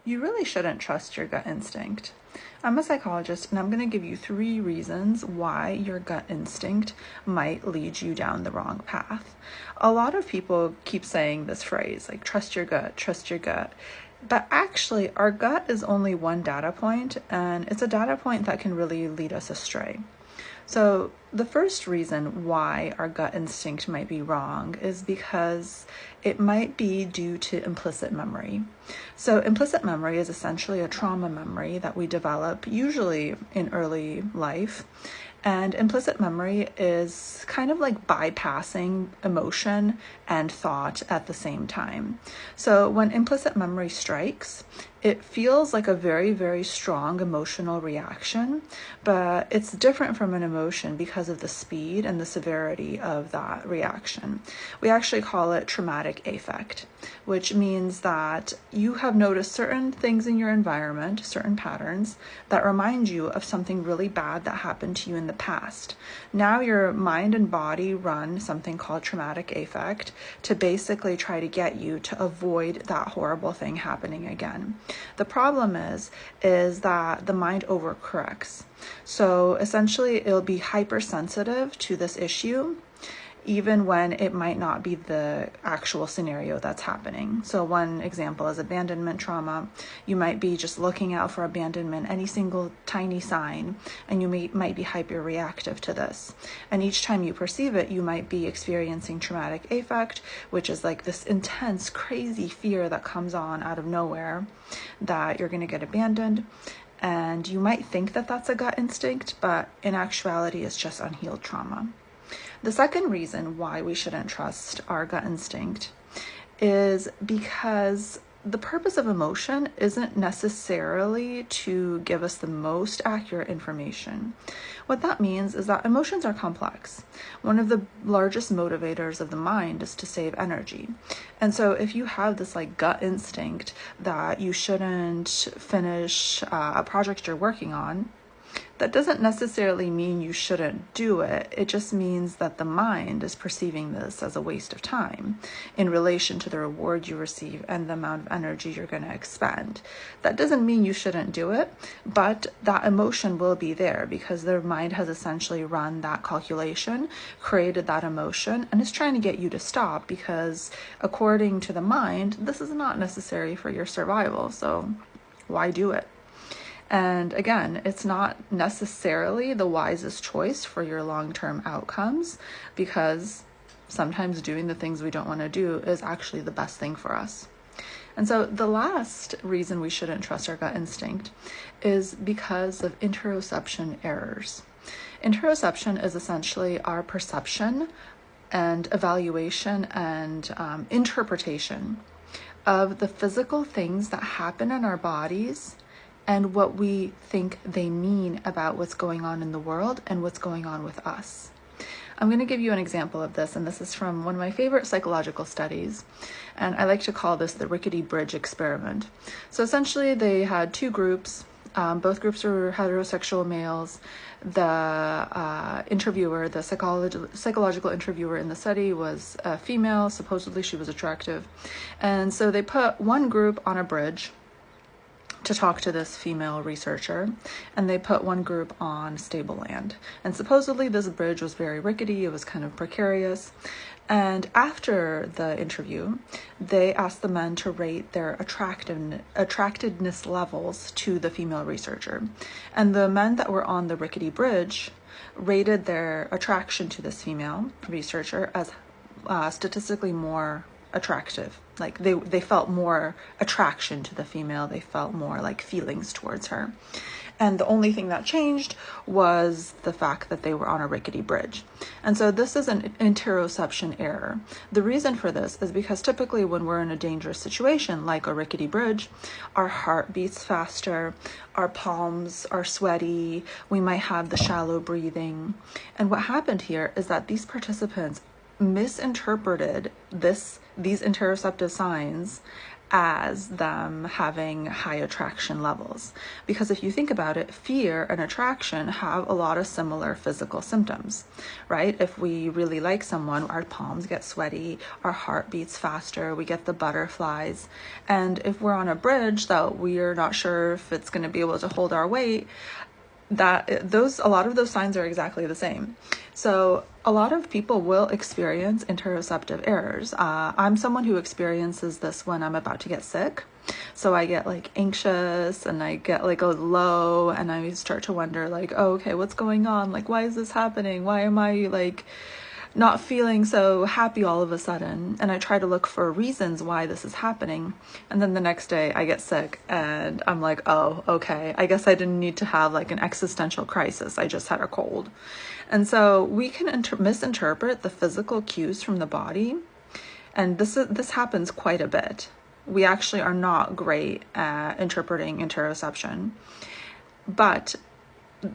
You really shouldn't trust your gut instinct. I'm a psychologist, and I'm going to give you 3 reasons why your gut instinct might lead you down the wrong path. A lot of people keep saying this phrase, like, trust your gut, trust your gut. But actually, our gut is only one data point, and it's a data point that can really lead us astray. So the first reason why our gut instinct might be wrong is because it might be due to implicit memory. So implicit memory is essentially a trauma memory that we develop usually in early life. And implicit memory is kind of like bypassing emotion and thought at the same time. So when implicit memory strikes, it feels like a very, very strong emotional reaction, but it's different from an emotion because of the speed and the severity of that reaction. We actually call it traumatic affect, which means that you have noticed certain things in your environment, certain patterns that remind you of something really bad that happened to you in the past. Now your mind and body run something called traumatic affect to basically try to get you to avoid that horrible thing happening again. The problem is that the mind overcorrects. So essentially it'll be hypersensitive to this issue, even when it might not be the actual scenario that's happening. So one example is abandonment trauma. You might be just looking out for abandonment, any single tiny sign, and you might be hyper-reactive to this. And each time you perceive it, you might be experiencing traumatic affect, which is like this intense, crazy fear that comes on out of nowhere that you're going to get abandoned. And you might think that that's a gut instinct, but in actuality, it's just unhealed trauma. The second reason why we shouldn't trust our gut instinct is because the purpose of emotion isn't necessarily to give us the most accurate information. What that means is that emotions are complex. One of the largest motivators of the mind is to save energy. And so if you have this like gut instinct that you shouldn't finish a project you're working on, that doesn't necessarily mean you shouldn't do it. It just means that the mind is perceiving this as a waste of time in relation to the reward you receive and the amount of energy you're going to expend. That doesn't mean you shouldn't do it, but that emotion will be there because the mind has essentially run that calculation, created that emotion, and is trying to get you to stop because according to the mind, this is not necessary for your survival. So why do it? And again, it's not necessarily the wisest choice for your long-term outcomes because sometimes doing the things we don't want to do is actually the best thing for us. And so the last reason we shouldn't trust our gut instinct is because of interoception errors. Interoception is essentially our perception and evaluation and interpretation of the physical things that happen in our bodies and what we think they mean about what's going on in the world and what's going on with us. I'm going to give you an example of this, and this is from one of my favorite psychological studies, and I like to call this the Rickety Bridge experiment. So essentially they had 2 groups. Both groups were heterosexual males. The interviewer, the psychological interviewer in the study was a female. Supposedly she was attractive. And so they put one group on a bridge to talk to this female researcher, and they put one group on stable land. And supposedly this bridge was very rickety, it was kind of precarious. And after the interview, they asked the men to rate their attractiveness levels to the female researcher. And the men that were on the rickety bridge rated their attraction to this female researcher as statistically more attractive. Like they felt more attraction to the female. They felt more like feelings towards her. And the only thing that changed was the fact that they were on a rickety bridge. And so this is an interoception error. The reason for this is because typically when we're in a dangerous situation, like a rickety bridge, our heart beats faster, our palms are sweaty, we might have the shallow breathing. And what happened here is that these participants misinterpreted these interoceptive signs as them having high attraction levels. Because if you think about it, fear and attraction have a lot of similar physical symptoms, right? If we really like someone, our palms get sweaty, our heart beats faster, we get the butterflies. And if we're on a bridge that we're not sure if it's going to be able to hold our weight, a lot of those signs are exactly the same. So a lot of people will experience interoceptive errors. I'm someone who experiences this when I'm about to get sick. So I get like anxious and I get like a low and I start to wonder like, oh, okay, what's going on? Like, why is this happening? Why am I like not feeling so happy all of a sudden? And I try to look for reasons why this is happening. And then the next day I get sick and I'm like, oh, okay, I guess I didn't need to have like an existential crisis. I just had a cold. And so we can misinterpret the physical cues from the body. And this happens quite a bit. We actually are not great at interpreting interoception. But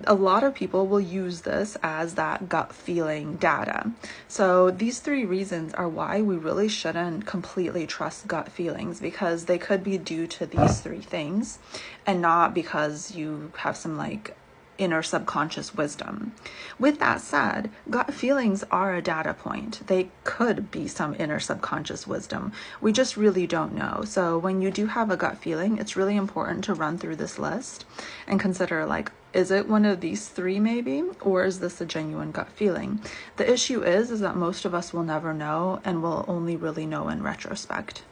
a lot of people will use this as that gut feeling data. So these three reasons are why we really shouldn't completely trust gut feelings, because they could be due to these three things and not because you have some like inner subconscious wisdom. With that said, gut feelings are a data point. They could be some inner subconscious wisdom. We just really don't know. So when you do have a gut feeling, it's really important to run through this list and consider like, is it one of these three maybe, or is this a genuine gut feeling? The issue is that most of us will never know and will only really know in retrospect.